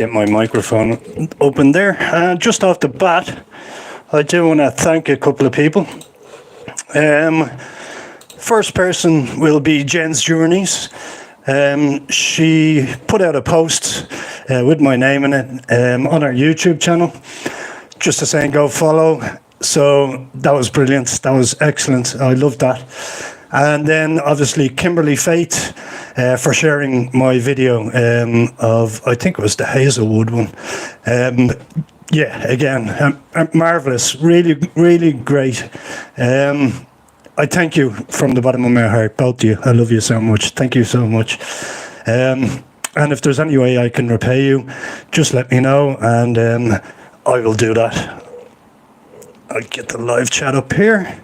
Get my microphone open there. And just off the bat, I do want to thank a couple of people. First person will be Jen's Journeys. She put out a post with my name in it on our YouTube channel, just to say go follow. So that was brilliant. That was excellent. I loved that. And then obviously Kimberly Faith for sharing my video of, I think it was the Hazelwood one. Yeah, again, marvellous, really, really great. I thank you from the bottom of my heart, both of you. I love you so much. Thank you so much. And if there's any way I can repay you, just let me know, and I will do that. I'll get the live chat up here.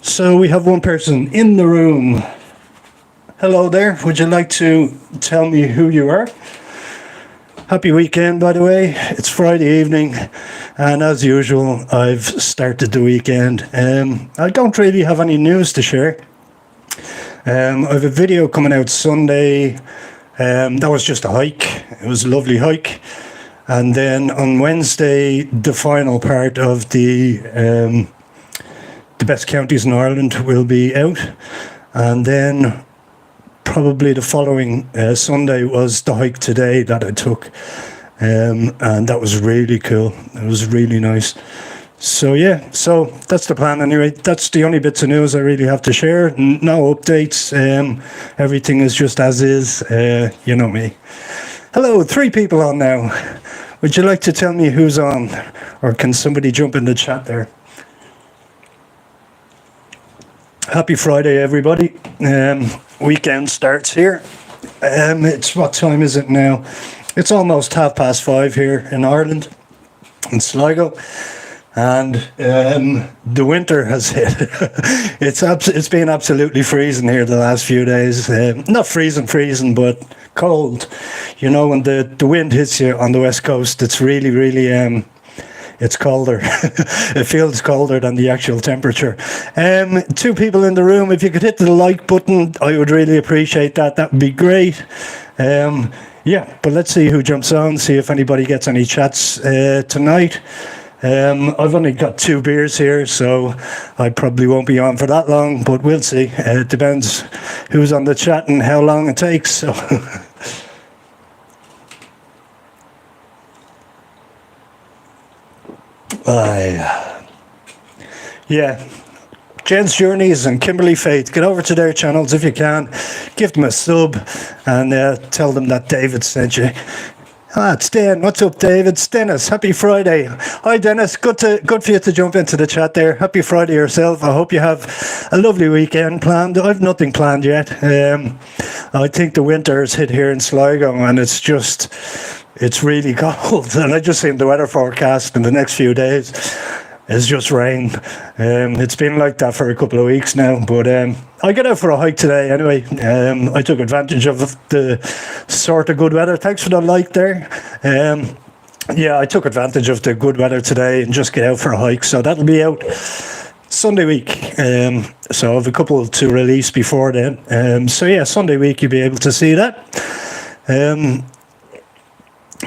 So we have one person in the room. Hello there. Would you like to tell me who you are? Happy weekend, by the way. It's Friday evening, and as usual, I've started the weekend. I don't really have any news to share. I have a video coming out Sunday. That was just a hike. It was a lovely hike. And then on Wednesday, the final part of the best counties in Ireland will be out. And then probably the following Sunday was the hike today that I took. And that was really cool. It was really nice. So yeah, so that's the plan anyway. That's the only bits of news I really have to share. No updates. Everything is just as is. You know me. Hello, 3 people on now. Would you like to tell me who's on? Or can somebody jump in the chat there? Happy Friday, everybody. Weekend starts here. It's, what time is it now? It's almost 5:30 here in Ireland, in Sligo. And the winter has hit. It's been absolutely freezing here the last few days. Not freezing, but cold. You know, when the wind hits you on the west coast, it's really, really, it's colder. It feels colder than the actual temperature. 2 people in the room. If you could hit the like button, I would really appreciate that. That would be great. Yeah, but let's see who jumps on, see if anybody gets any chats tonight. I've only got 2 beers here, so I probably won't be on for that long, but we'll see. It depends who's on the chat and how long it takes. So. Yeah, Jen's Journeys and Kimberly Faith, get over to their channels if you can, give them a sub, and tell them that David sent you. It's Dan. What's up, David? It's Dennis. Happy Friday. Hi, Dennis. Good for you to jump into the chat there. Happy Friday yourself. I hope you have a lovely weekend planned. I've nothing planned yet. I think the winter has hit here in Sligo, and it's really cold. And I just seen the weather forecast in the next few days. It's just rain. It's been like that for a couple of weeks now. But I got out for a hike today anyway. I took advantage of the sort of good weather. Thanks for the like there. Yeah, I took advantage of the good weather today and just get out for a hike. So that'll be out Sunday week. So I have a couple to release before then. So yeah, Sunday week you'll be able to see that.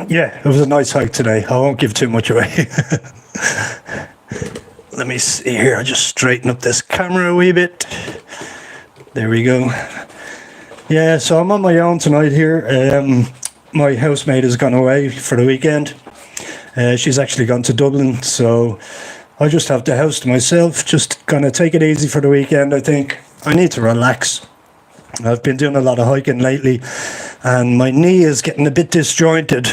Yeah, it was a nice hike today. I won't give too much away. Let me see here. I'll just straighten up this camera a wee bit. There we go. Yeah, so I'm on my own tonight here. My housemate has gone away for the weekend. She's actually gone to Dublin, so I just have the house to myself. Just gonna take it easy for the weekend, I think. I need to relax. I've been doing a lot of hiking lately, and my knee is getting a bit disjointed,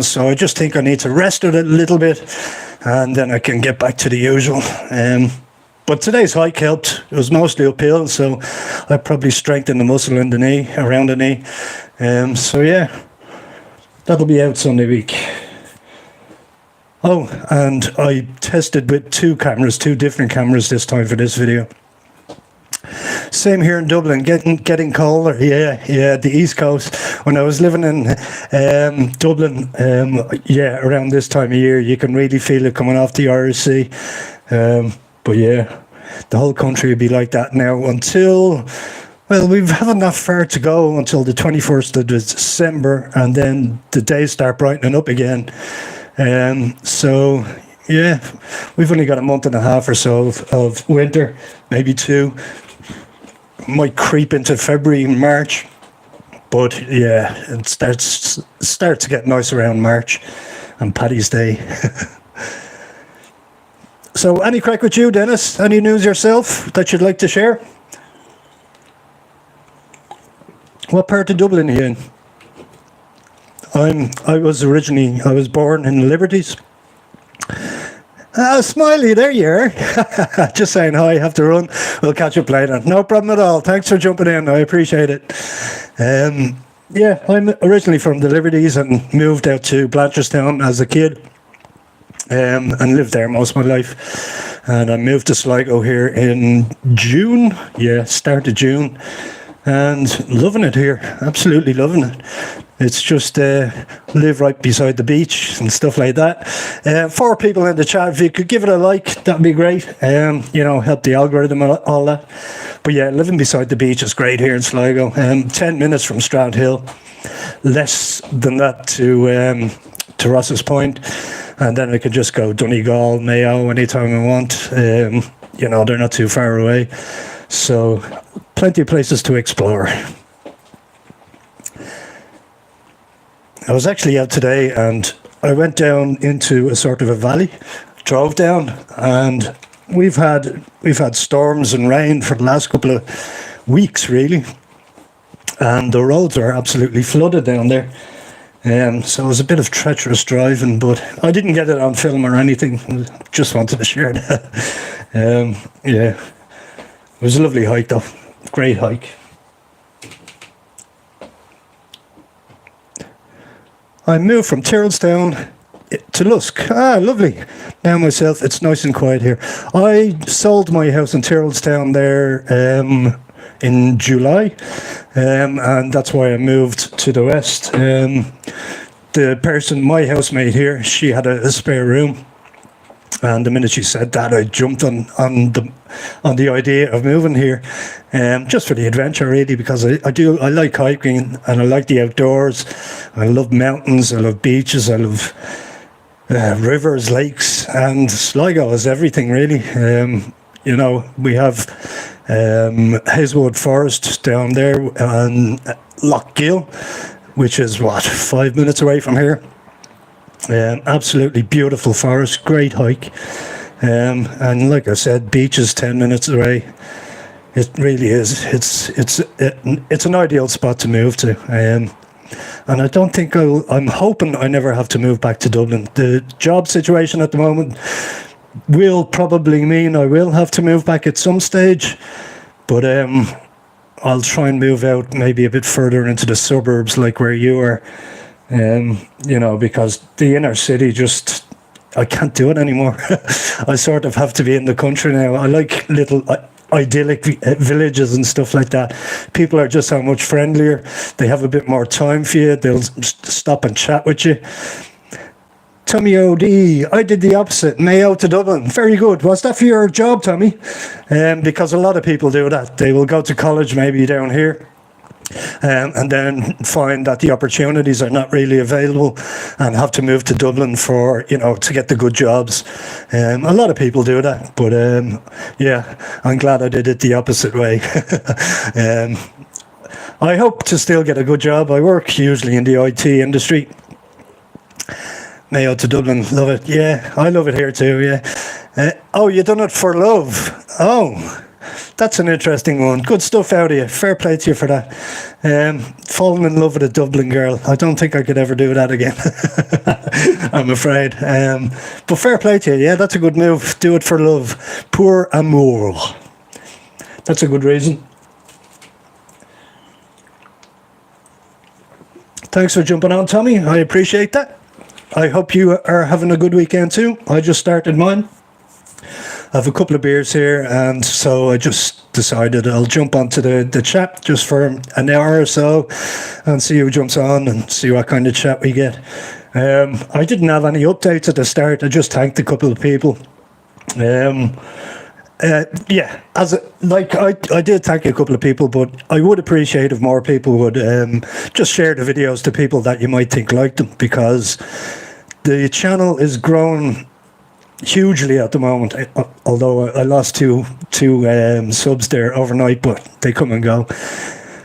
so I just think I need to rest it a little bit, and then I can get back to the usual. But today's hike helped. It was mostly uphill, so I probably strengthened the muscle in the knee, around the knee. So yeah, that'll be out Sunday week. Oh, and I tested with 2 different cameras this time for this video. Same here in Dublin, getting colder. Yeah, the East Coast. When I was living in Dublin, yeah, around this time of year, you can really feel it coming off the Irish Sea. But yeah, the whole country would be like that now until Well, we haven't that far to go until the 21st of December, and then the days start brightening up again. So, yeah, we've only got a month and a half or so of winter, maybe two. Might creep into February, March. But yeah, it starts to get nice around March and Paddy's Day. So, any crack with you, Dennis? Any news yourself that you'd like to share? What part of Dublin are you in? I was born in the Liberties. Smiley, there you are. Just saying hi, have to run. We'll catch up later. No problem at all. Thanks for jumping in. I appreciate it. Yeah, I'm originally from the Liberties and moved out to Blanchardstown as a kid. And lived there most of my life. And I moved to Sligo here in June. Yeah, start of June. And loving it here. Absolutely loving it. It's just live right beside the beach and stuff like that. 4 people in the chat. If you could give it a like, that'd be great. Help the algorithm and all that. But yeah, living beside the beach is great here in Sligo. 10 minutes from Stroud Hill. Less than that to Ross's Point. And then I could just go Donegal, Mayo anytime I want. They're not too far away. So plenty of places to explore. I was actually out today and I went down into a sort of a valley, drove down, and we've had storms and rain for the last couple of weeks really. And the roads are absolutely flooded down there. So it was a bit of treacherous driving, but I didn't get it on film or anything. Just wanted to share that. Yeah, it was a lovely hike though. Great hike. I moved from Tyrrellstown to Lusk. Lovely. Now myself, it's nice and quiet here. I sold my house in Tyrrellstown there in July, and that's why I moved to the west. The person, my housemate here, she had a spare room, and the minute she said that, I jumped on the idea of moving here, just for the adventure really, because I like hiking and I like the outdoors. I love mountains, I love beaches, I love rivers, lakes, and Sligo is everything really. We have Hazelwood Forest down there and Lochgill, which is 5 minutes away from here. Absolutely beautiful forest, great hike, and like I said, beaches 10 minutes away. It really is. It's an ideal spot to move to, and I don't think I'm hoping I never have to move back to Dublin. The job situation at the moment will probably mean I will have to move back at some stage, but I'll try and move out maybe a bit further into the suburbs, like where you are. Because the inner city I can't do it anymore. I sort of have to be in the country now. I like little idyllic villages and stuff like that. People are just so much friendlier. They have a bit more time for you. They'll stop and chat with you. Tommy O.D., I did the opposite, Mayo to Dublin. Very good. Was that for your job, Tommy? Because a lot of people do that. They will go to college maybe down here, and then find that the opportunities are not really available and have to move to Dublin to get the good jobs. A lot of people do that, but yeah, I'm glad I did it the opposite way. I hope to still get a good job. I work usually in the IT industry. Mayo to Dublin, love it. Yeah, I love it here too, yeah. You done it for love. Oh, that's an interesting one. Good stuff out of you. Fair play to you for that. Falling in love with a Dublin girl. I don't think I could ever do that again. I'm afraid. But fair play to you. Yeah, that's a good move. Do it for love. Pour amour. That's a good reason. Thanks for jumping on, Tommy. I appreciate that. I hope you are having a good weekend too. I just started mine. I have a couple of beers here, and so I just decided I'll jump onto the chat just for an hour or so and see who jumps on and see what kind of chat we get. I didn't have any updates at the start. I just thanked a couple of people. Yeah, I did thank a couple of people, but I would appreciate if more people would just share the videos to people that you might think like them, because the channel is growing hugely at the moment. Although I lost two subs there overnight, but they come and go.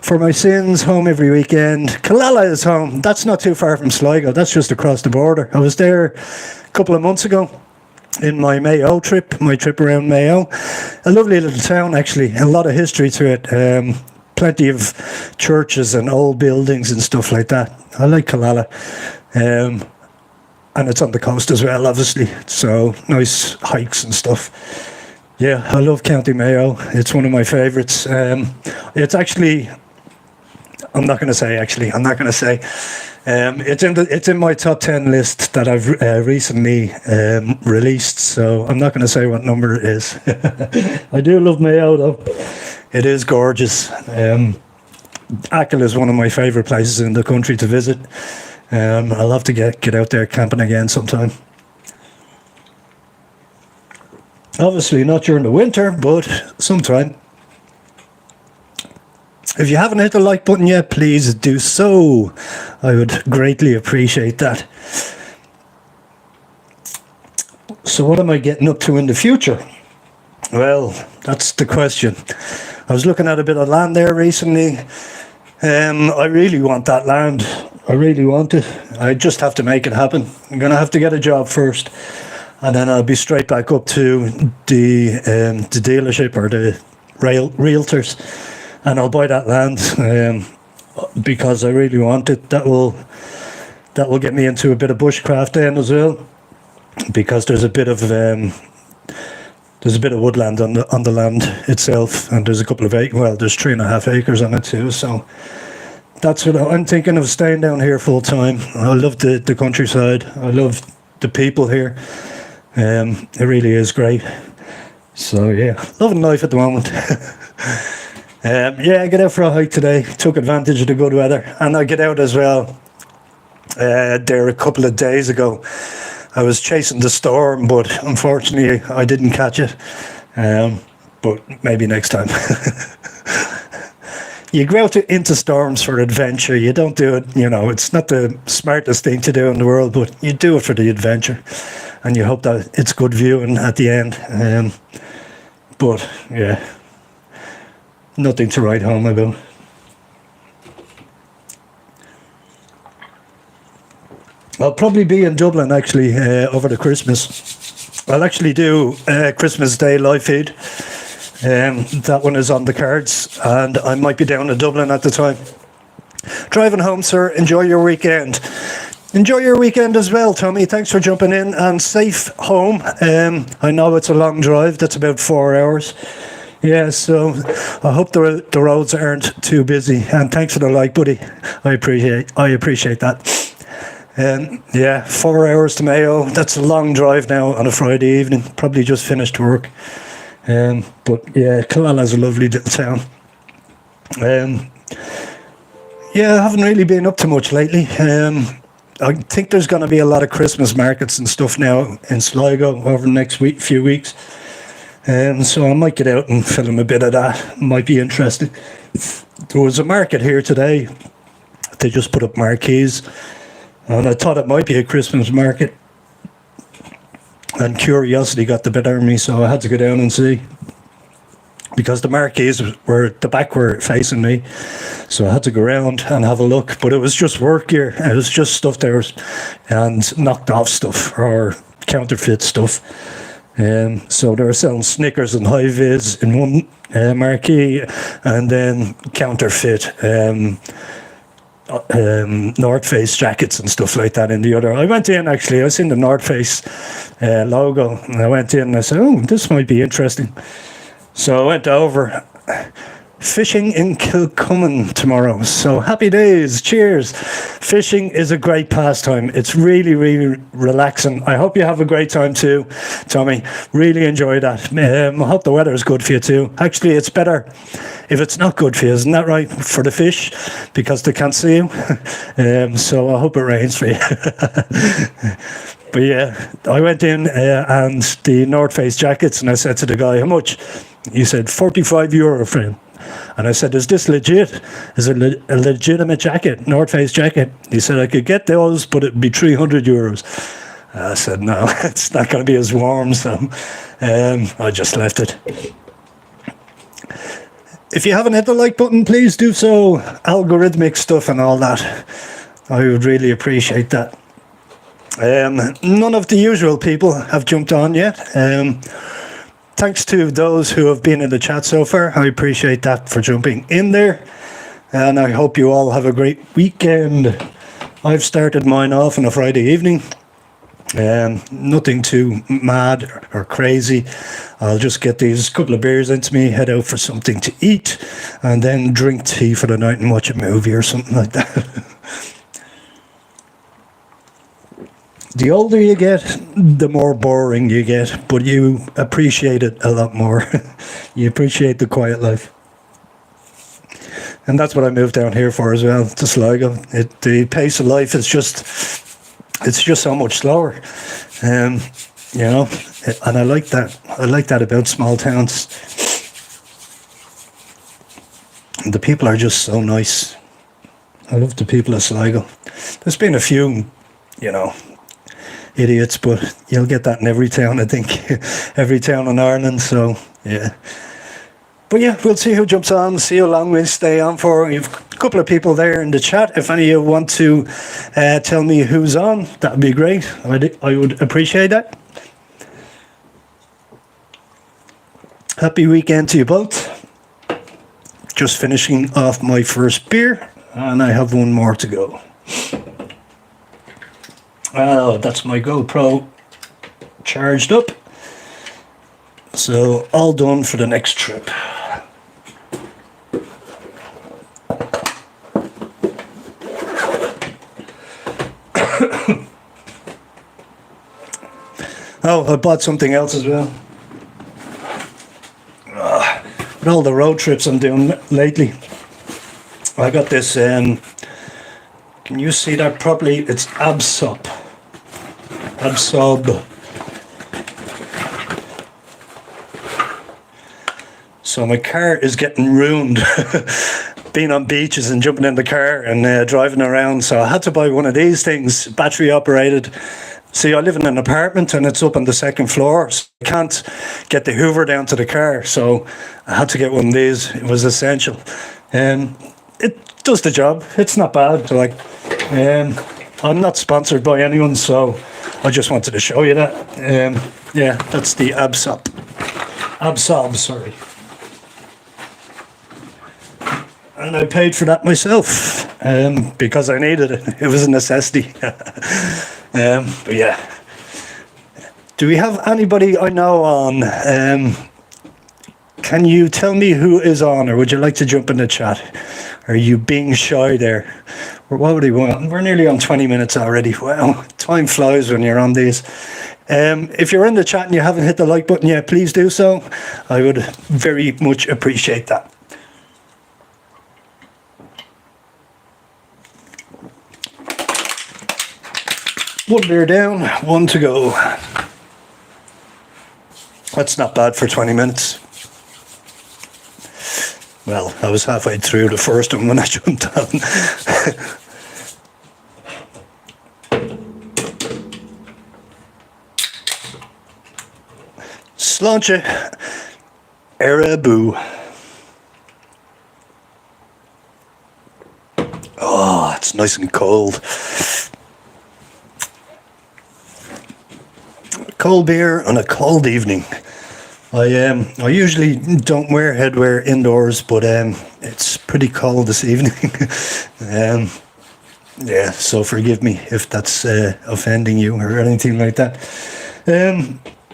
For my sins, home every weekend. Killala is home. That's not too far from Sligo. That's just across the border. I was there a couple of months ago in my Mayo trip, my trip around Mayo. A lovely little town, actually. A lot of history to it. Plenty of churches and old buildings and stuff like that. I like Killala. And it's on the coast as well, obviously. So nice hikes and stuff. Yeah, I love County Mayo. It's one of my favourites. It's actually... I'm not going to say. It's in my top 10 list that I've recently released, so I'm not going to say what number it is. I do love Mayo, though. It is gorgeous. Achill is one of my favourite places in the country to visit. I'll have to get out there camping again sometime. Obviously not during the winter, but sometime. If you haven't hit the like button yet, please do so. I would greatly appreciate that. So what am I getting up to in the future? Well, that's the question. I was looking at a bit of land there recently. I really want that land. I really want it. I just have to make it happen. I'm going to have to get a job first, and then I'll be straight back up to the dealership or the realtors, and I'll buy that land because I really want it. That will get me into a bit of bushcraft then as well, because there's a bit of woodland on the land itself, and there's a couple of there's 3.5 acres on it too. So that's what I'm thinking of, staying down here full time. I love the countryside. I love the people here. It really is great. So yeah, loving life at the moment. I get out for a hike today. Took advantage of the good weather, and I get out as well. There a couple of days ago, I was chasing the storm, but unfortunately I didn't catch it. But maybe next time. You go out into storms for adventure. You don't do it, it's not the smartest thing to do in the world, but you do it for the adventure, and you hope that it's good viewing at the end. But yeah, nothing to write home about. I'll probably be in Dublin actually over the Christmas. I'll actually do Christmas Day live feed. That one is on the cards, and I might be down in Dublin at the time. Driving home, sir. Enjoy your weekend. Enjoy your weekend as well, Tommy. Thanks for jumping in, and safe home. I know it's a long drive. That's about 4 hours. Yeah, so I hope the roads aren't too busy. And thanks for the like, buddy. I appreciate that. 4 hours to Mayo. That's a long drive now on a Friday evening. Probably just finished work. But yeah, Killala's a lovely little town. I haven't really been up to much lately. I think there's going to be a lot of Christmas markets and stuff now in Sligo over the next few weeks. So I might get out and film a bit of that. Might be interesting. There was a market here today. They just put up marquees, and I thought it might be a Christmas market. And curiosity got the better of me, so I had to go down and see. Because the marquees were facing me, so I had to go around and have a look. But it was just work gear. It was just stuff there, and knocked off stuff or counterfeit stuff. So they were selling Snickers and high vis in one marquee, and then counterfeit North Face jackets and stuff like that in the other. I went in actually. I seen the North Face logo, and I went in and I said, "Oh, this might be interesting." So I went over. Fishing in Kilcummin tomorrow. So happy days. Cheers. Fishing is a great pastime. It's really, really relaxing. I hope you have a great time too, Tommy. Really enjoy that. I hope the weather is good for you too. Actually, it's better if it's not good for you. Isn't that right? For the fish, because they can't see you. So I hope it rains for you. But yeah, I went in and the North Face jackets, and I said to the guy, how much? He said, €45, friend. And I said, is this legit? Is it a legitimate jacket, North Face jacket? He said, I could get those, but it'd be €300. I said, no, it's not going to be as warm, so I just left it. If you haven't hit the like button, please do so. Algorithmic stuff and all that. I would really appreciate that. None of the usual people have jumped on yet. Thanks to those who have been in the chat so far. I appreciate that for jumping in there. And I hope you all have a great weekend. I've started mine off on a Friday evening. Nothing too mad or crazy. I'll just get these couple of beers into me, head out for something to eat, and then drink tea for the night and watch a movie or something like that. The older you get, the more boring you get, but you appreciate it a lot more. You appreciate the quiet life. And that's what I moved down here for as well, to Sligo. The pace of life is it's just so much slower. You know, and I like that. I like that about small towns. The people are just so nice. I love the people of Sligo. There's been a few, you know, idiots, but you'll get that in every town, I think. Every town in Ireland, so yeah. But yeah, we'll see who jumps on, see how long we stay on for. We've a couple of people there in the chat. If any of you want to tell me who's on, that would be great. I would appreciate that. Happy weekend to you both. Just finishing off my first beer, and I have one more to go. Oh, that's my GoPro charged up. So all done for the next trip. Oh, I bought something else as well. With all the road trips I'm doing lately, I got this, can you see that properly? It's Absob. So my car is getting ruined. Being on beaches and jumping in the car and driving around. So I had to buy one of these things, battery operated. See, I live in an apartment and it's up on the second floor. So I can't get the Hoover down to the car. So I had to get one of these. It was essential. It does the job. It's not bad. Like, I'm not sponsored by anyone, so I just wanted to show you that. Yeah, that's the Absob, sorry. And I paid for that myself because I needed it. It was a necessity. But yeah. Do we have anybody I know on? Can you tell me who is on, or would you like to jump in the chat? Are you being shy there? Or what would he want? We're nearly on 20 minutes already. Wow, time flies when you're on these. If you're in the chat and you haven't hit the like button yet, please do so. I would very much appreciate that. One beer down, one to go. That's not bad for 20 minutes. Well, I was halfway through the first one when I jumped on. Sláinte Araboo. Oh, it's nice and cold. Cold beer on a cold evening. I usually don't wear headwear indoors, but it's pretty cold this evening. Yeah, so forgive me if that's offending you or anything like that.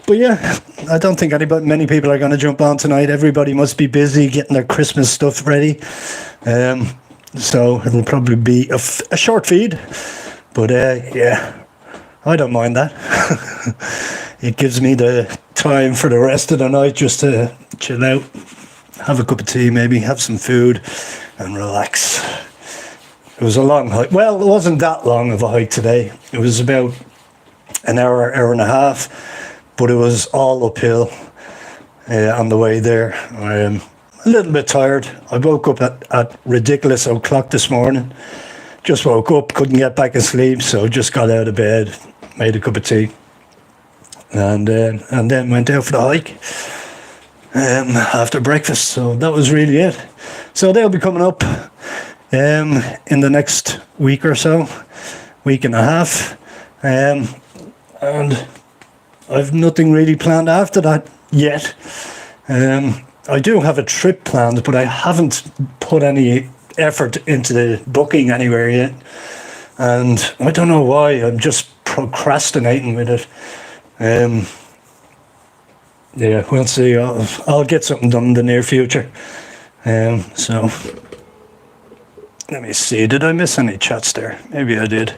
But yeah, I don't think many people are going to jump on tonight. Everybody must be busy getting their Christmas stuff ready. So it'll probably be a short feed. But yeah, I don't mind that. It gives me the time for the rest of the night just to chill out, have a cup of tea maybe, have some food and relax. It was a long hike. Well, it wasn't that long of a hike today. It was about an hour, hour and a half, but it was all uphill on the way there. I am a little bit tired. I woke up at ridiculous o'clock this morning. Just woke up, couldn't get back asleep, so just got out of bed, made a cup of tea, and then went out for the hike after breakfast. So that was really it. So they'll be coming up in the next week or so, week and a half, and I've nothing really planned after that yet. I do have a trip planned, but I haven't put any effort into the booking anywhere yet, and I don't know why. I'm just procrastinating with it. Yeah, we'll see. I'll get something done in the near future. So let me see. Did I miss any chats there? Maybe I did.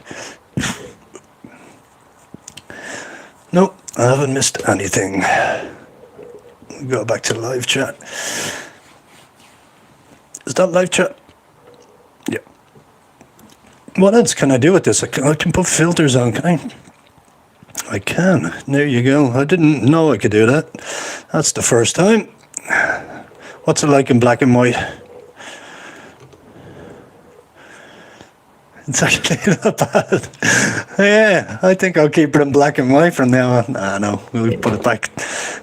Nope, I haven't missed anything. Go back to live chat. Is that live chat? Yeah. What else can I do with this? I can put filters on, can I? I can. There you go. I didn't know I could do that. That's the first time. What's it like in black and white? It's actually not bad. Yeah, I think I'll keep it in black and white from now on. Nah, no, we'll put it back.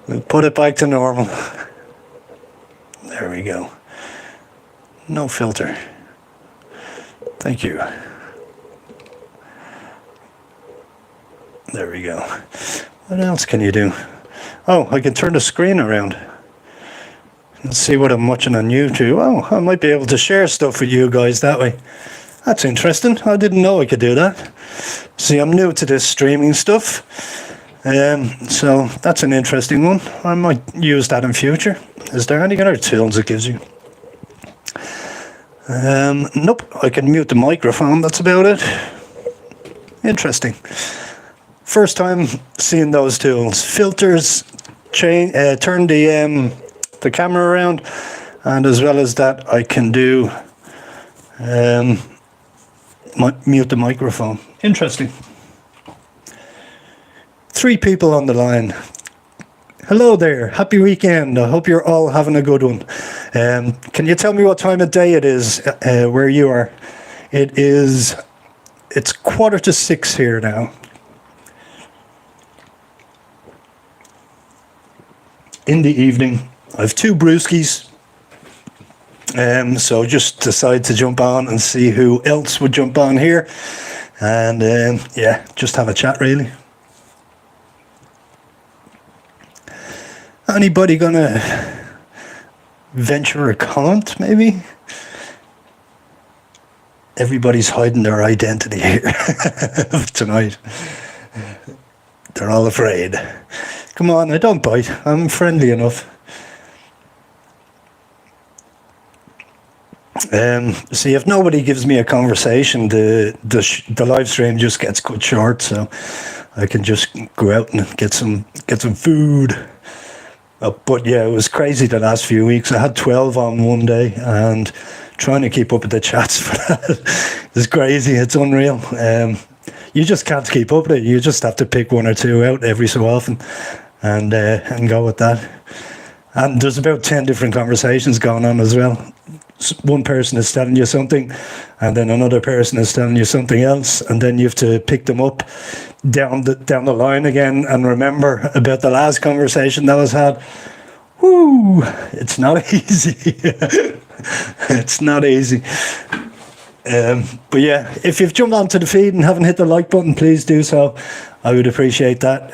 We'll put it back to normal. There we go. No filter. Thank you. There we go. What else can you do? Oh, I can turn the screen around. Let's see what I'm watching on YouTube. Oh, I might be able to share stuff with you guys that way. That's interesting. I didn't know I could do that. See, I'm new to this streaming stuff. So that's an interesting one. I might use that in future. Is there any other tools it gives you? Nope. I can mute the microphone. That's about it. Interesting. First time seeing those tools. Filters, turn the camera around, and as well as that, I can do mute the microphone. Interesting. 3 people on the line. Hello there. Happy weekend. I hope you're all having a good one. Can you tell me what time of day it is where you are? It's 5:45 here now. In the evening. I have 2 brewskis. So just decide to jump on and see who else would jump on here. And yeah, just have a chat really. Anybody gonna venture a comment maybe? Everybody's hiding their identity here tonight. They're all afraid. Come on, I don't bite. I'm friendly enough. See, if nobody gives me a conversation, the live stream just gets cut short, so I can just go out and get some food. But yeah, it was crazy the last few weeks. I had 12 on one day, and trying to keep up with the chats for that is crazy. It's unreal. You just can't keep up with it. You just have to pick 1 or 2 out every so often, and go with that. And there's about 10 different conversations going on as well. One person is telling you something, and then another person is telling you something else, and then you have to pick them up down the line again and remember about the last conversation that was had. Woo! It's not easy. It's not easy. But yeah, if you've jumped onto the feed and haven't hit the like button, please do so. I would appreciate that.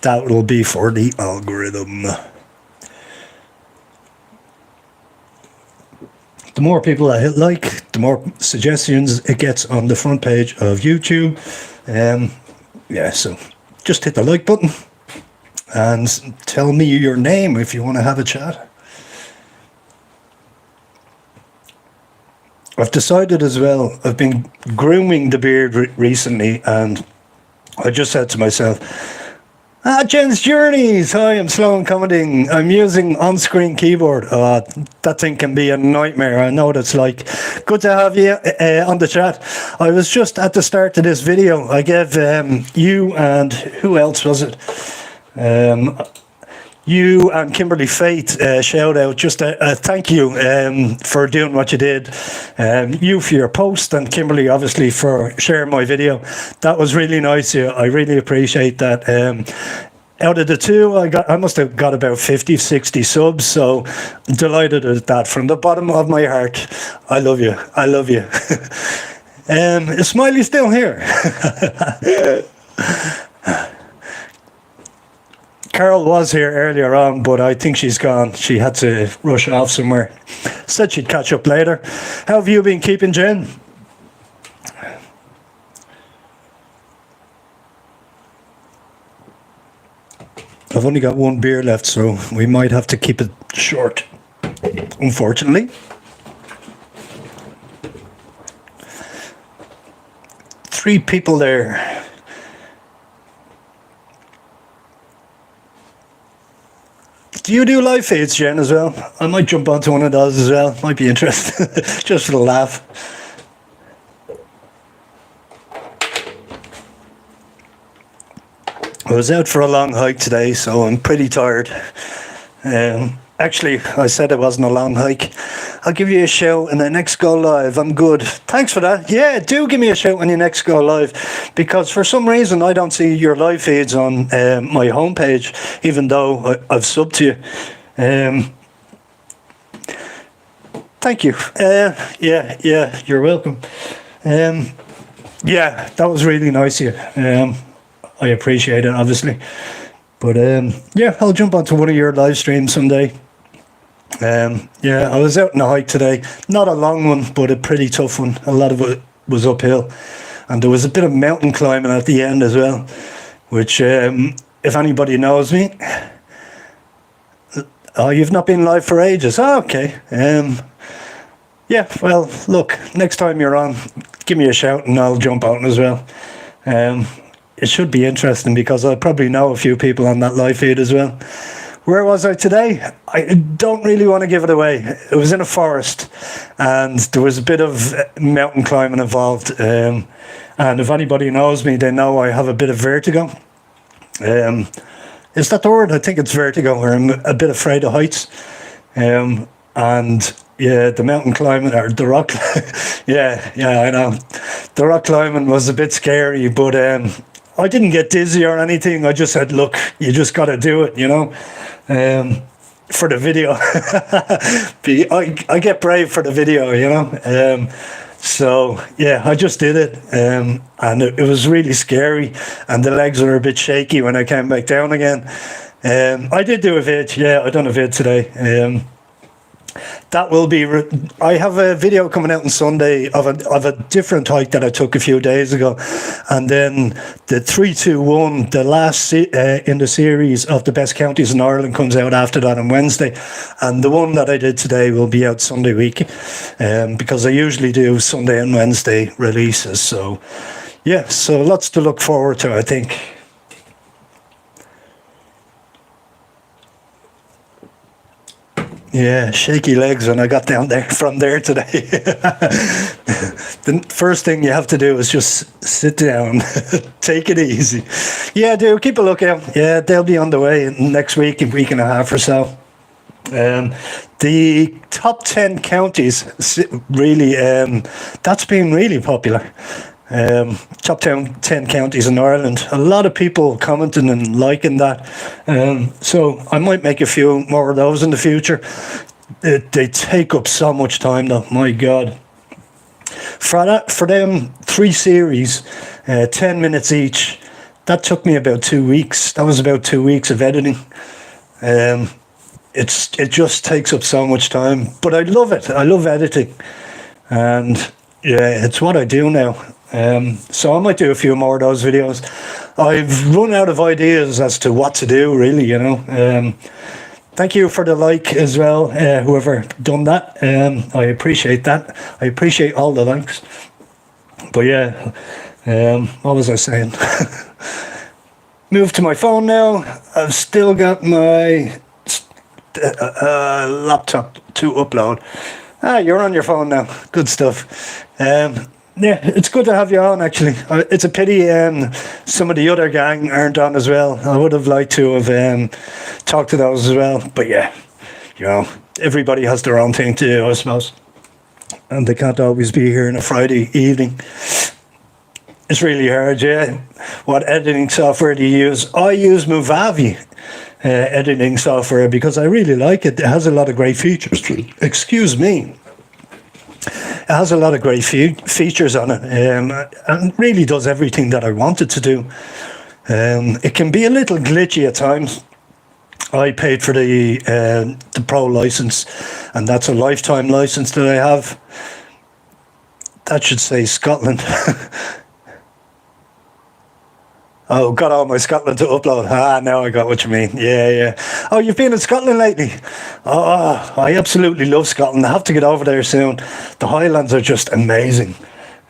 That will be for the algorithm. The more people I hit like, the more suggestions it gets on the front page of YouTube. Yeah, so just hit the like button and tell me your name if you want to have a chat. I've decided as well, I've been grooming the beard recently, and I just said to myself, Jen's Journeys. Hi, I'm slow in commenting. I'm using on-screen keyboard. That thing can be a nightmare. I know what it's like. Good to have you on the chat. I was just at the start of this video. I gave you and who else was it? You and Kimberly Faith shout out, just a thank you for doing what you did. You for your post, and Kimberly obviously for sharing my video. That was really nice. Yeah, I really appreciate that. Out of the two, I must have got about 50, 60 subs, so I'm delighted at that from the bottom of my heart. I love you. I love you. Is Smiley still here? Carol was here earlier on, but I think she's gone. She had to rush off somewhere. Said she'd catch up later. How have you been keeping, Jen? I've only got one beer left, so we might have to keep it short, unfortunately. Three people there. Do you do live feeds, Jen, as well? I might jump onto one of those as well. Might be interesting, just for the laugh. I was out for a long hike today, so I'm pretty tired. Actually, I said it wasn't a long hike. I'll give you a shout when I next go live. I'm good. Thanks for that. Yeah, do give me a shout when you next go live, because for some reason I don't see your live feeds on my homepage, even though I've subbed to you. Thank you. Yeah, you're welcome. Yeah, that was really nice of you. I appreciate it, obviously. But yeah, I'll jump onto one of your live streams someday. Yeah, I was out on a hike today. Not a long one, but a pretty tough one. A lot of it was uphill. And there was a bit of mountain climbing at the end as well, which, if anybody knows me... Oh, you've not been live for ages. Oh, okay. Yeah, well, look, next time you're on, give me a shout and I'll jump on as well. It should be interesting because I probably know a few people on that live feed as well. Where was I today? I don't really want to give it away. It was in a forest and there was a bit of mountain climbing involved. And if anybody knows me, they know I have a bit of vertigo. Is that the word? I think it's vertigo, or I'm a bit afraid of heights. And yeah, the mountain climbing, or the rock, yeah, I know. The rock climbing was a bit scary, but I didn't get dizzy or anything. I just said, look, you just got to do it, you know, for the video. I get brave for the video, you know. So, yeah, I just did it. And it was really scary. And the legs were a bit shaky when I came back down again. I did do a vid. Yeah, I done a vid today. That will be... I have a video coming out on Sunday of a different hike that I took a few days ago. And then the 321, the last in the series of the best counties in Ireland, comes out after that on Wednesday. And the one that I did today will be out Sunday week, because I usually do Sunday and Wednesday releases. So, yeah, so lots to look forward to, I think. Yeah, shaky legs when I got down there from there today. The first thing you have to do is just sit down, take it easy. Yeah, do keep a lookout. Yeah, they'll be on the way next week, a week and a half or so. The top 10 counties, really, that's been really popular. Top 10 counties in Ireland. A lot of people commenting and liking that. So I might make a few more of those in the future. They take up so much time though, my God. For them 3 series, 10 minutes each, that took me about 2 weeks. That was about 2 weeks of editing. It just takes up so much time, but I love it. I love editing, and yeah, it's what I do now. So I might do a few more of those videos. I've run out of ideas as to what to do, really, you know. Thank you for the like as well, whoever done that. I appreciate that. I appreciate all the likes. But yeah, what was I saying? moved to my phone now. I've still got my laptop to upload. You're on your phone now. Good stuff. Yeah, it's good to have you on, actually. It's a pity some of the other gang aren't on as well. I would have liked to have talked to those as well. But yeah, you know, everybody has their own thing to do, I suppose. And they can't always be here on a Friday evening. It's really hard, yeah. What editing software do you use? I use Movavi editing software because I really like it. It has a lot of great features. Excuse me. It has a lot of great features on it, and really does everything that I want it to do. It can be a little glitchy at times. I paid for the Pro license, and that's a lifetime license that I have. That should say Scotland. Oh, got all my Scotland to upload. Now I got what you mean. Yeah. Oh, you've been in Scotland lately? Oh, I absolutely love Scotland. I have to get over there soon. The Highlands are just amazing.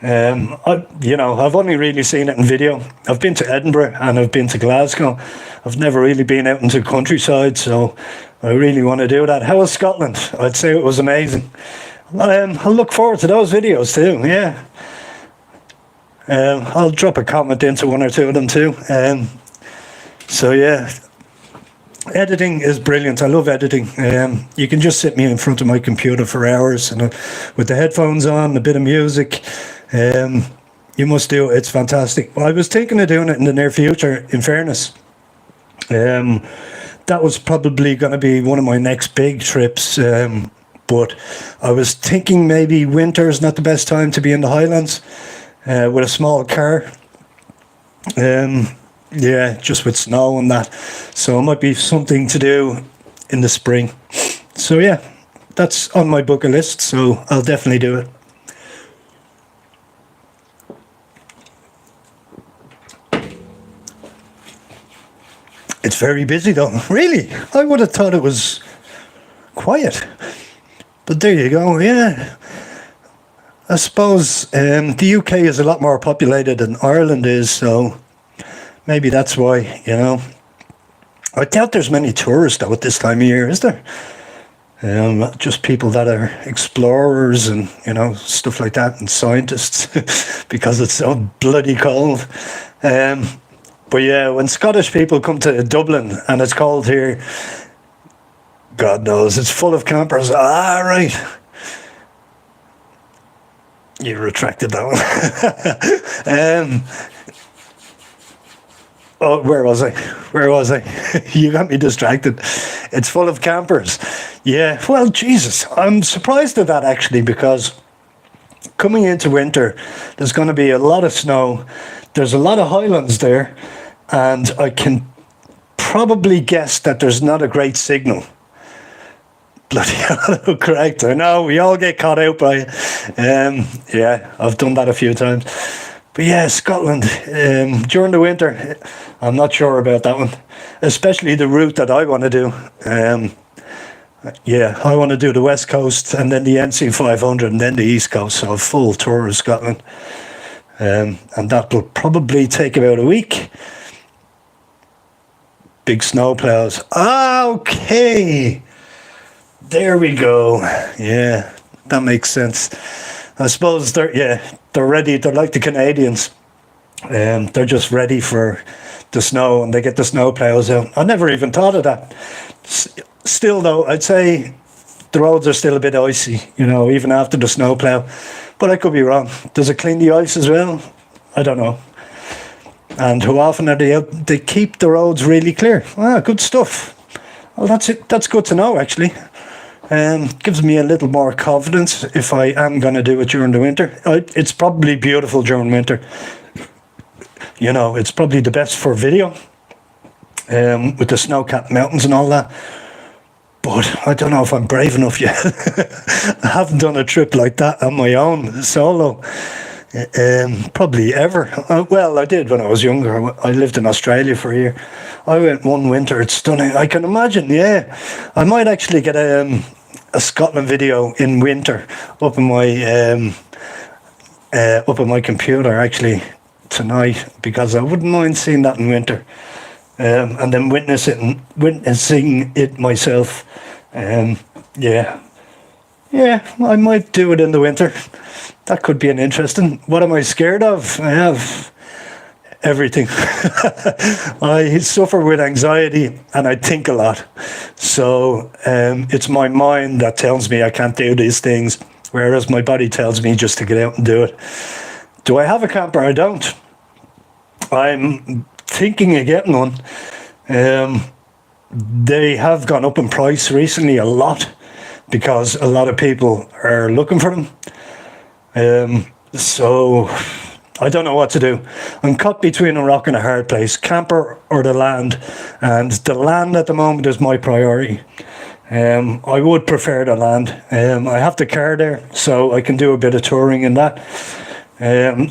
I've only really seen it in video. I've been to Edinburgh and I've been to Glasgow. I've never really been out into the countryside, so I really want to do that. How was Scotland? I'd say it was amazing. I'll look forward to those videos too, yeah. I'll drop a comment into one or two of them too. So yeah, editing is brilliant. I love editing. You can just sit me in front of my computer for hours and with the headphones on, a bit of music. You must do it. It's fantastic. Well, I was thinking of doing it in the near future, in fairness. That was probably going to be one of my next big trips. But I was thinking maybe winter is not the best time to be in the Highlands. With a small car, yeah, just with snow and that, so it might be something to do in the spring. So yeah, that's on my bucket list, so I'll definitely do it. It's very busy though. Really, I would have thought it was quiet, but there you go. Yeah, I suppose the UK is a lot more populated than Ireland is, so maybe that's why, you know. I doubt there's many tourists though at this time of year, is there? Just people that are explorers and, you know, stuff like that, and scientists, because it's so bloody cold. But yeah, when Scottish people come to Dublin and it's cold here, God knows, it's full of campers. Right. You retracted that one. Oh, where was I? You got me distracted. It's full of campers. Yeah, well, Jesus, I'm surprised at that actually, because coming into winter, there's going to be a lot of snow. There's a lot of highlands there, and I can probably guess that there's not a great signal. Bloody hell, correct. I know, we all get caught out by it. Yeah, I've done that a few times. But yeah, Scotland, during the winter, I'm not sure about that one. Especially the route that I want to do. Yeah, I want to do the West Coast and then the NC 500 and then the East Coast. So a full tour of Scotland. And that will probably take about a week. Big snow plows. Okay. There we go. Yeah, that makes sense. I suppose they're ready. They're like the Canadians. They're just ready for the snow, and they get the snow plows out. I never even thought of that. Still, though, I'd say the roads are still a bit icy, you know, even after the snow plow. But I could be wrong. Does it clean the ice as well? I don't know. And how often are they out? They keep the roads really clear. Good stuff. Well, that's it. That's good to know, actually. Gives me a little more confidence if I am going to do it during the winter. It's probably beautiful during winter. You know, it's probably the best for video, with the snow-capped mountains and all that. But I don't know if I'm brave enough yet. I haven't done a trip like that on my own, solo, probably ever. Well, I did when I was younger. I lived in Australia for a year. I went one winter. It's stunning. I can imagine, yeah. I might actually get a Scotland video in winter up in my computer actually tonight, because I wouldn't mind seeing that in winter. and then witnessing it myself. Yeah, I might do it in the winter. That could be an interesting. What am I scared of? I have everything. I suffer with anxiety and I think a lot. So it's my mind that tells me I can't do these things, whereas my body tells me just to get out and do it. Do I have a camper? I don't. I'm thinking of getting one. They have gone up in price recently a lot because a lot of people are looking for them. So I don't know what to do. I'm caught between a rock and a hard place, camper or the land. And the land at the moment is my priority. I would prefer the land. I have the car there, so I can do a bit of touring in that.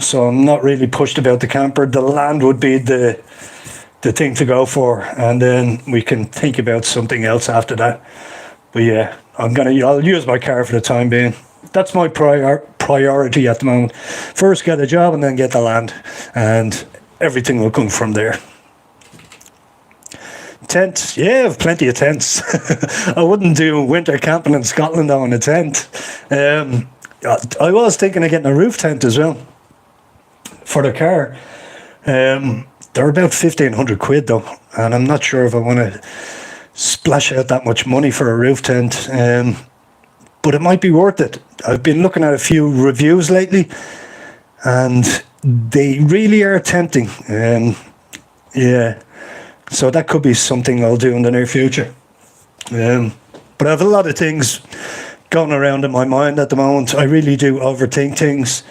So I'm not really pushed about the camper. The land would be the thing to go for, and then we can think about something else after that. But yeah, I'll use my car for the time being. That's my priority at the moment. First get a job and then get the land, and everything will come from there. Tents, yeah, I have plenty of tents. I wouldn't do winter camping in Scotland though in a tent. I was thinking of getting a roof tent as well for the car. They're about 1,500 quid though, and I'm not sure if I want to splash out that much money for a roof tent. But it might be worth it. I've been looking at a few reviews lately, and they really are tempting. Yeah, so that could be something I'll do in the near future. But I have a lot of things going around in my mind at the moment. I really do overthink things.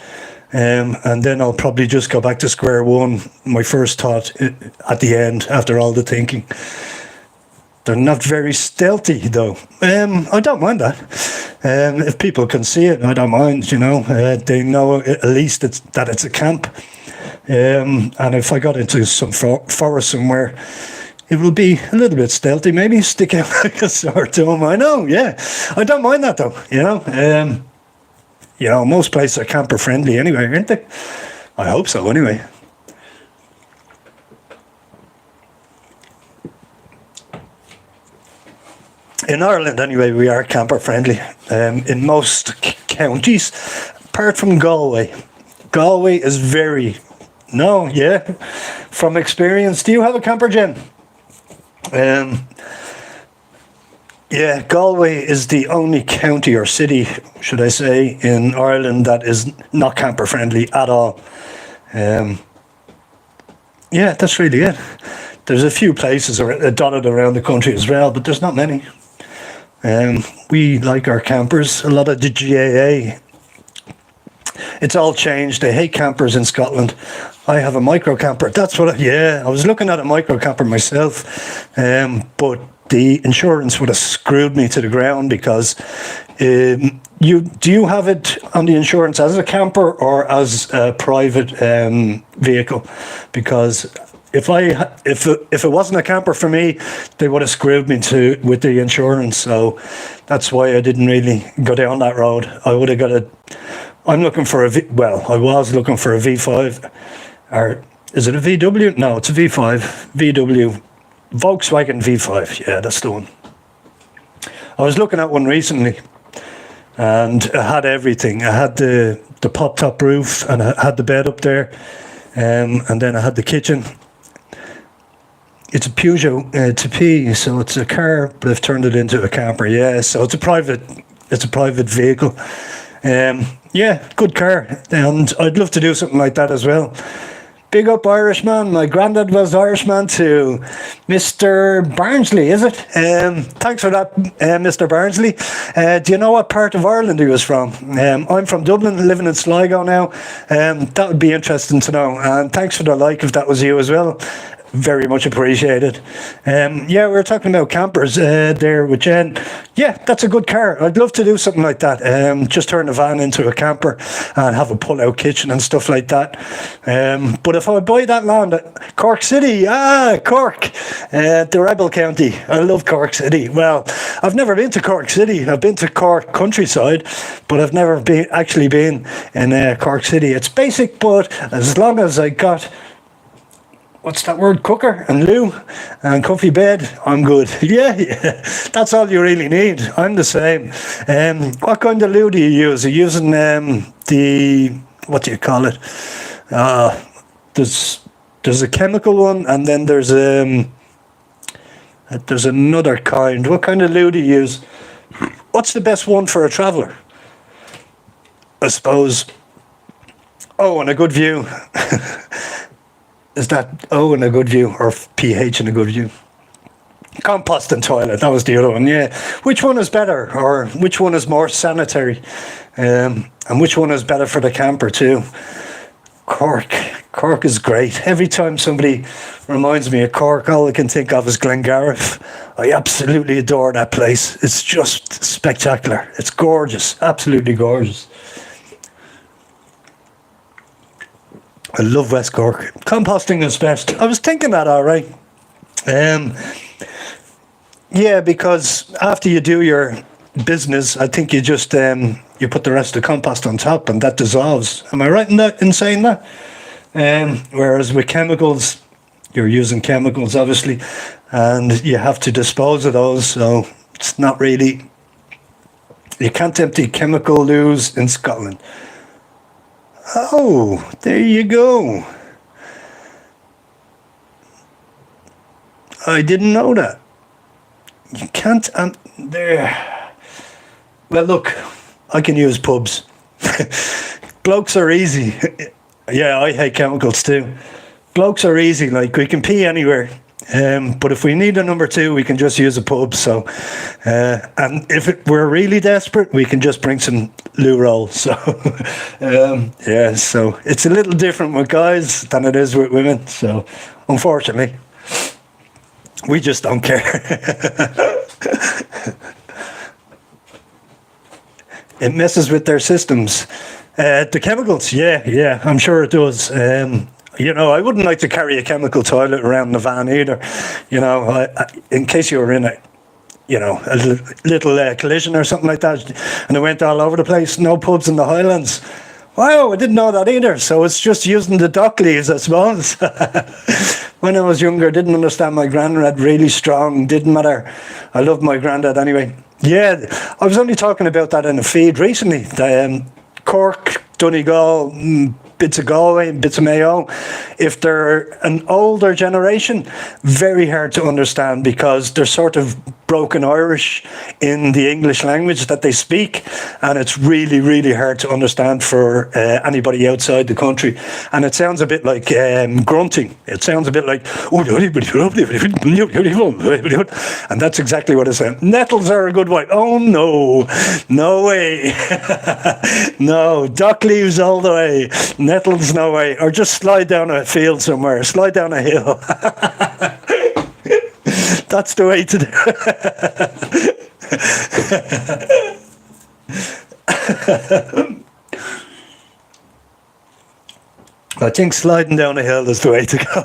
And then I'll probably just go back to square one. My first thought at the end, after all the thinking. They're not very stealthy, though. I don't mind that. If people can see it, I don't mind, you know. They know at least that it's a camp. And if I got into some forest somewhere, it will be a little bit stealthy, maybe stick out like a sore thumb. I know, yeah. I don't mind that, though, you know. You know, most places are camper friendly anyway, aren't they? I hope so, anyway. In Ireland, anyway, we are camper friendly. In most counties, apart from Galway. Galway is very... No, yeah. From experience, do you have a camper, Jen? Yeah, Galway is the only county or city, should I say, in Ireland that is not camper friendly at all. Yeah, that's really it. There's a few places dotted around the country as well, but there's not many. We like our campers. A lot of the GAA, it's all changed. They hate campers in Scotland. I have a micro camper. That's what. I was looking at a micro camper myself, but the insurance would have screwed me to the ground because do you have it on the insurance as a camper or as a private vehicle? Because if it wasn't a camper for me, they would have screwed me with the insurance. So that's why I didn't really go down that road. I would have got a. I'm looking for I was looking for a V5, or is it a VW? No, it's a V5, VW. Volkswagen V5, yeah, that's the one. I was looking at one recently, and I had everything. I had the pop-top roof, and I had the bed up there, and then I had the kitchen. It's a Peugeot T, so it's a car, but I've turned it into a camper. Yeah, so it's a private vehicle. Yeah, good car, and I'd love to do something like that as well. Big up Irishman. My granddad was Irishman too. Mr. Barnsley, is it? Thanks for that, Mr. Barnsley. Do you know what part of Ireland he was from? I'm from Dublin, living in Sligo now. That would be interesting to know. And thanks for the like if that was you as well. Very much appreciated. Yeah, we were talking about campers there with Jen. Yeah, that's a good car. I'd love to do something like that. Just turn the van into a camper and have a pull-out kitchen and stuff like that. But if I buy that land, Cork City, Cork, the Rebel County. I love Cork City. Well, I've never been to Cork City. I've been to Cork countryside, but I've never actually been in Cork City. It's basic, but as long as I got what's that word? Cooker and loo and comfy bed. I'm good. Yeah, yeah. That's all you really need. I'm the same. What kind of loo do you use? Are you using the, what do you call it? There's a chemical one, and then there's another kind. What kind of loo do you use? What's the best one for a traveller? I suppose. Oh, and a good view. Is that O and a good view, or PH and a good view? Compost and toilet, that was the other one, yeah. Which one is better, or which one is more sanitary? And which one is better for the camper too? Cork is great. Every time somebody reminds me of Cork, all I can think of is Glengariff. I absolutely adore that place. It's just spectacular. It's gorgeous, absolutely gorgeous. I love West Cork. Composting is best. I was thinking that, all right. Yeah, because after you do your business, I think you just you put the rest of the compost on top, and that dissolves. Am I right in saying that? Whereas with chemicals, you're using chemicals, obviously, and you have to dispose of those. So it's not really. You can't empty chemical loos in Scotland. Oh, there you go. I didn't know that. You can't, there. Well, look, I can use pubs. Blokes are easy. Yeah, I hate chemicals too. Blokes are easy, like we can pee anywhere. But if we need a number two, we can just use a pub. So, and if we're really desperate, we can just bring some loo roll. So, yeah, so it's a little different with guys than it is with women. So, unfortunately, we just don't care. It messes with their systems. The chemicals, yeah, I'm sure it does. You know, I wouldn't like to carry a chemical toilet around the van either. You know, in case you were in a, you know, a little collision or something like that, and it went all over the place. No pubs in the Highlands. Wow, I didn't know that either. So it's just using the dock leaves, I suppose. When I was younger, didn't understand my granddad, really strong, didn't matter. I loved my granddad anyway. Yeah, I was only talking about that in a feed recently. Cork, Donegal, bits of Galway, bits of Mayo. If they're an older generation, very hard to understand because they're sort of broken Irish in the English language that they speak, and it's really, really hard to understand for anybody outside the country. And it sounds a bit like grunting. It sounds a bit like, and that's exactly what it sounds. Nettles are a good way. Oh no, no way. No, dock leaves all the way. Nettles, no way. Or just slide down a field somewhere. Slide down a hill. That's the way to do it. I think sliding down a hill is the way to go.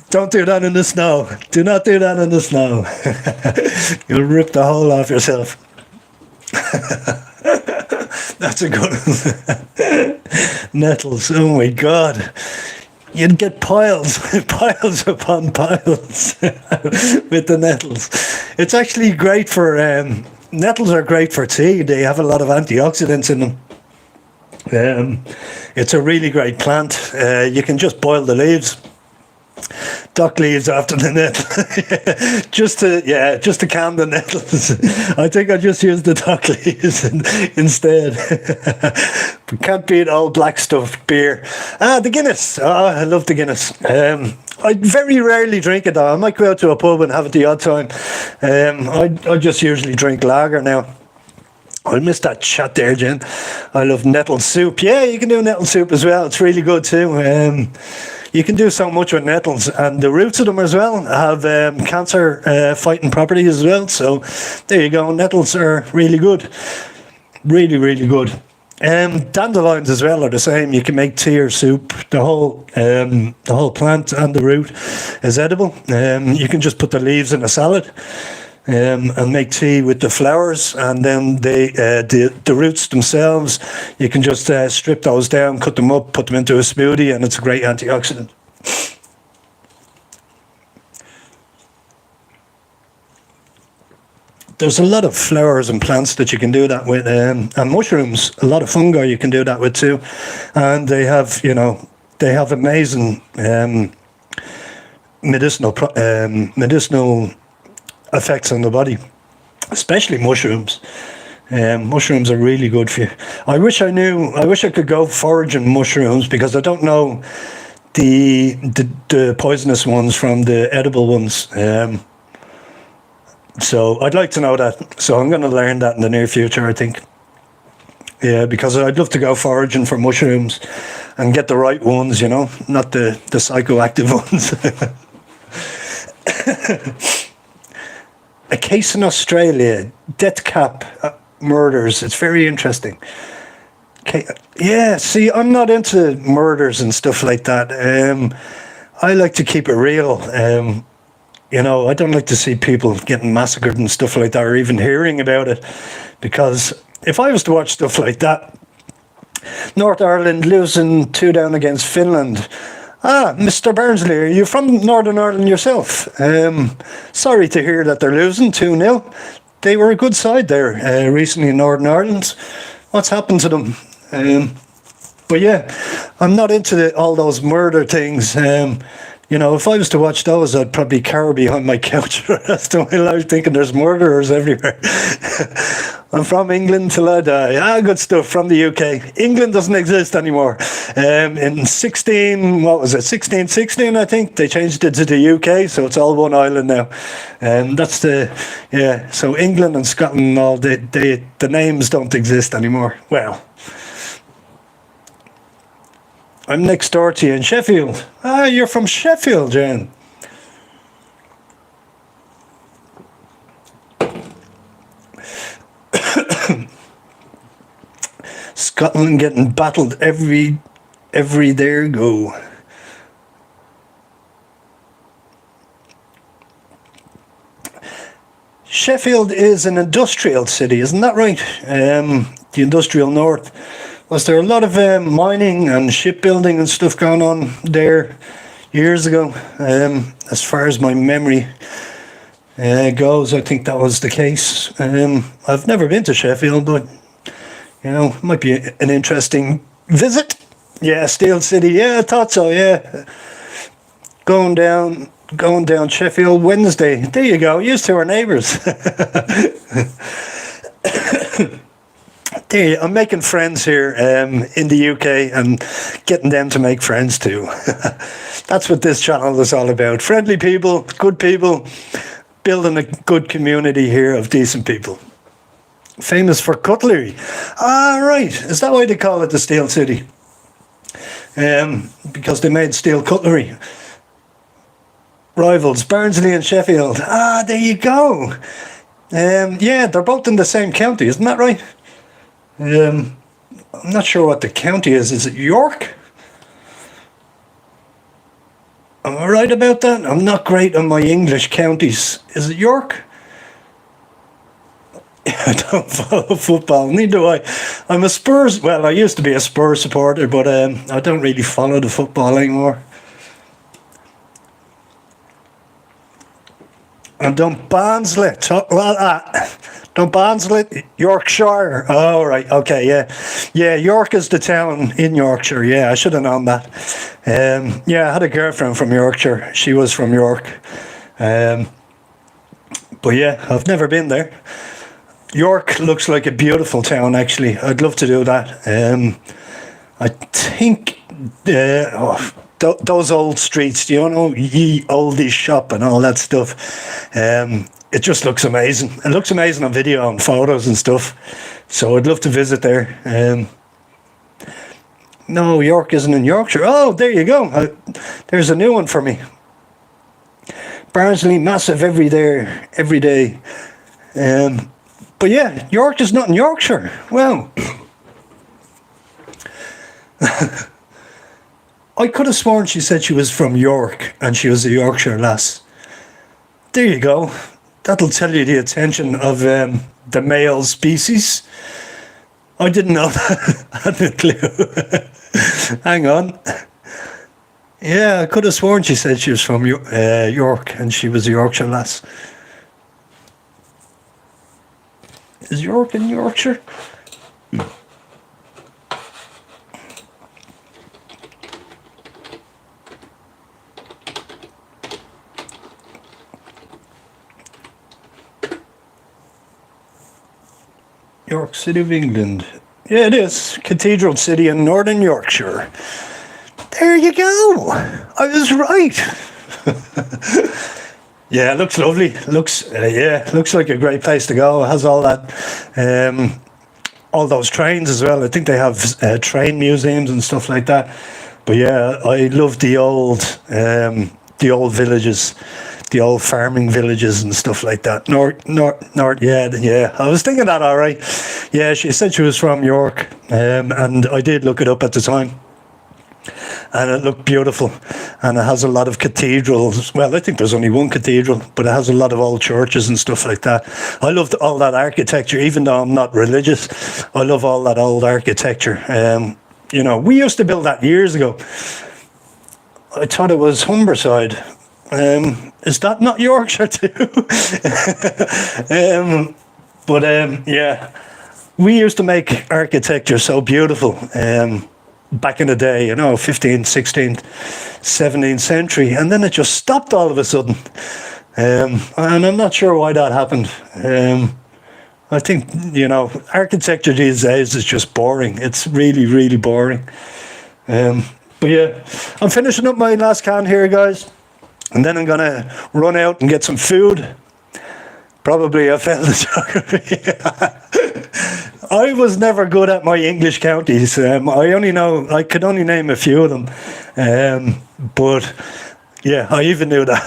Don't do that in the snow. Do not do that in the snow. You'll rip the hole off yourself. That's a good one. Nettles, oh my God. You'd get piles upon piles with the nettles. It's actually great for, nettles are great for tea. They have a lot of antioxidants in them. It's a really great plant. You can just boil the leaves. Dock leaves after the nettle. just to calm the nettles. I think I just used the dock leaves instead. We can't beat old black stuff beer. The Guinness. I love the Guinness. I very rarely drink it though. I might go out to a pub and have it the odd time. I just usually drink lager now. I missed that chat there, Jen. I love nettle soup. Yeah, you can do nettle soup as well. It's really good too. You can do so much with nettles, and the roots of them as well have cancer fighting properties as well. So there you go. Nettles are really good. Really, really good. Dandelions as well are the same. You can make tea or soup. The whole plant and the root is edible. You can just put the leaves in a salad. and make tea with the flowers, and then the roots themselves, you can just strip those down, cut them up, put them into a smoothie, and it's a great antioxidant. There's a lot of flowers and plants that you can do that with, and mushrooms. A lot of fungi you can do that with too, and they have, they have amazing medicinal effects on the body, especially mushrooms. Mushrooms are really good for you. I wish I could go foraging mushrooms, because I don't know the poisonous ones from the edible ones. So I'd like to know that. So I'm going to learn that in the near future, I think. Yeah, because I'd love to go foraging for mushrooms and get the right ones, not the psychoactive ones. A case in Australia, death cap murders. It's very interesting. Okay, yeah, see, I'm not into murders and stuff like that. I like to keep it real. I don't like to see people getting massacred and stuff like that, or even hearing about it, because if I was to watch stuff like that, North Ireland losing 2-0 against Finland. Mr. Barnsley, are you from Northern Ireland yourself? Sorry to hear that they're losing 2-0. They were a good side there recently in Northern Ireland. What's happened to them? But yeah, I'm not into all those murder things. If I was to watch those, I'd probably cower behind my couch for the rest of my life, thinking there's murderers everywhere. I'm from England till I die. Good stuff from the UK. England doesn't exist anymore. In 1616, I think, they changed it to the UK, so it's all one island now. So England and Scotland and all, the names don't exist anymore. Well, I'm next door to you in Sheffield. You're from Sheffield, Jen. Scotland getting battled every there go. Sheffield is an industrial city, isn't that right? The industrial north. Was there a lot of mining and shipbuilding and stuff going on there years ago? As far as my memory goes, I think that was the case. I've never been to Sheffield, but it might be an interesting visit. Yeah, Steel City. Yeah, I thought so. Yeah, going down Sheffield Wednesday. There you go. Used to our neighbours. I'm making friends here in the UK and getting them to make friends too. That's what this channel is all about. Friendly people, good people, building a good community here of decent people. Famous for cutlery. Right. Is that why they call it the Steel City? Because they made steel cutlery. Rivals, Barnsley and Sheffield. There you go. Yeah, they're both in the same county, isn't that right? I'm not sure what the county is. Is it York? Am I right about that? I'm not great on my English counties. Is it York? I don't follow football, neither do I. I'm a Spurs, well, I used to be a Spurs supporter, but I don't really follow the football anymore. And Dunbarnsley, Dunbarnsley, Yorkshire. Oh, right, okay, yeah. Yeah, York is the town in Yorkshire, yeah, I should have known that. Yeah, I had a girlfriend from Yorkshire. She was from York. But yeah, I've never been there. York looks like a beautiful town, actually. I'd love to do that. I think those old streets, ye olde shop and all that stuff. It just looks amazing. It looks amazing on video and photos and stuff. So I'd love to visit there. No, York isn't in Yorkshire. Oh, there you go. There's a new one for me. Barnsley, massive every day. But yeah, York is not in Yorkshire. Well, I could have sworn she said she was from York and she was a Yorkshire lass. There you go. That'll tell you the attention of the male species. I didn't know that. I had no clue. Hang on. Yeah, I could have sworn she said she was from York, and she was a Yorkshire lass. Is York in Yorkshire? York City of England. Yeah, it is. Cathedral City in Northern Yorkshire. There you go. I was right. Yeah, it looks lovely. Looks like a great place to go. It has all that, all those trains as well. I think they have train museums and stuff like that. But yeah, I love the old villages, the old farming villages and stuff like that. North. Yeah. I was thinking that, all right. Yeah, she said she was from York, and I did look it up at the time. And it looked beautiful, and it has a lot of cathedrals. Well, I think there's only one cathedral, but it has a lot of old churches and stuff like that. I loved all that architecture, even though I'm not religious. I love all that old architecture. You know, we used to build that years ago. I thought it was Humberside. Is that not Yorkshire too? Yeah, we used to make architecture so beautiful. Back in the day, you know, 15th, 16th, 17th century, and then it just stopped all of a sudden. And I'm not sure why that happened. I think, you know, architecture these days is just boring. It's really, really boring. But yeah, I'm finishing up my last can here, guys, and then I'm going to run out and get some food. Probably I failed the geography. I was never good at my English counties. I could only name a few of them. But yeah, I even knew that.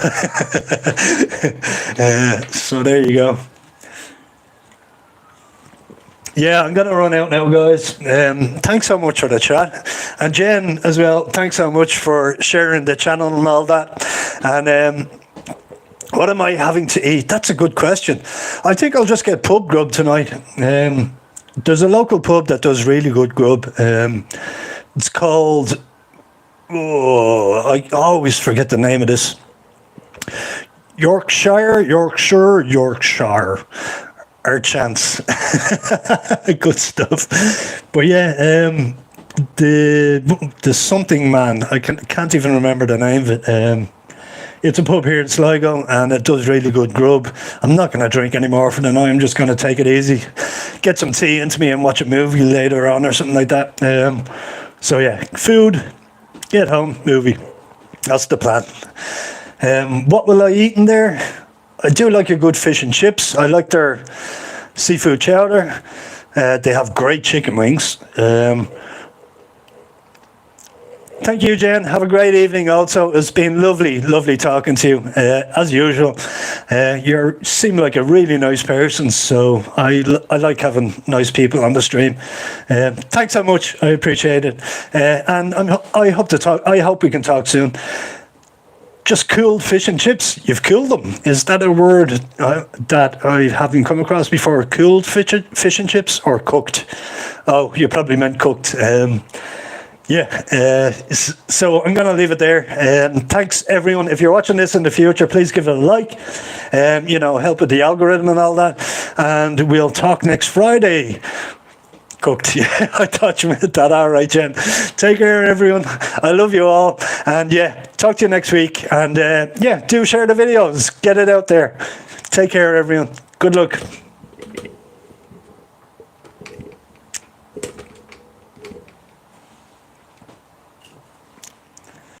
So there you go. Yeah, I'm going to run out now, guys. Thanks so much for the chat. And Jen as well, thanks so much for sharing the channel and all that. And what am I having to eat? That's a good question. I think I'll just get pub grub tonight. There's a local pub that does really good grub. It's called... I always forget the name of this. Yorkshire. Our chance. Good stuff. But yeah, the something man. I can't even remember the name of it. It's a pub here in Sligo, and it does really good grub. I'm not going to drink anymore for the night. I'm just going to take it easy, get some tea into me, and watch a movie later on or something like that. So yeah, food, get home, movie. That's the plan. What will I eat in there? I do like a good fish and chips. I like their seafood chowder. They have great chicken wings. Thank you, Jen. Have a great evening also. It's been lovely talking to you, as usual. You seem like a really nice person, so I like having nice people on the stream. Thanks so much. I appreciate it. And I hope we can talk soon. Just cooled fish and chips. You've cooled them. Is that a word that I haven't come across before? Cooled fish and chips, or cooked? Oh, you probably meant cooked. So I'm going to leave it there. Thanks, everyone. If you're watching this in the future, please give it a like. Help with the algorithm and all that. And we'll talk next Friday. Cooked. Yeah, I thought you meant that. All right, Jen. Take care, everyone. I love you all. And yeah, talk to you next week. And do share the videos. Get it out there. Take care, everyone. Good luck.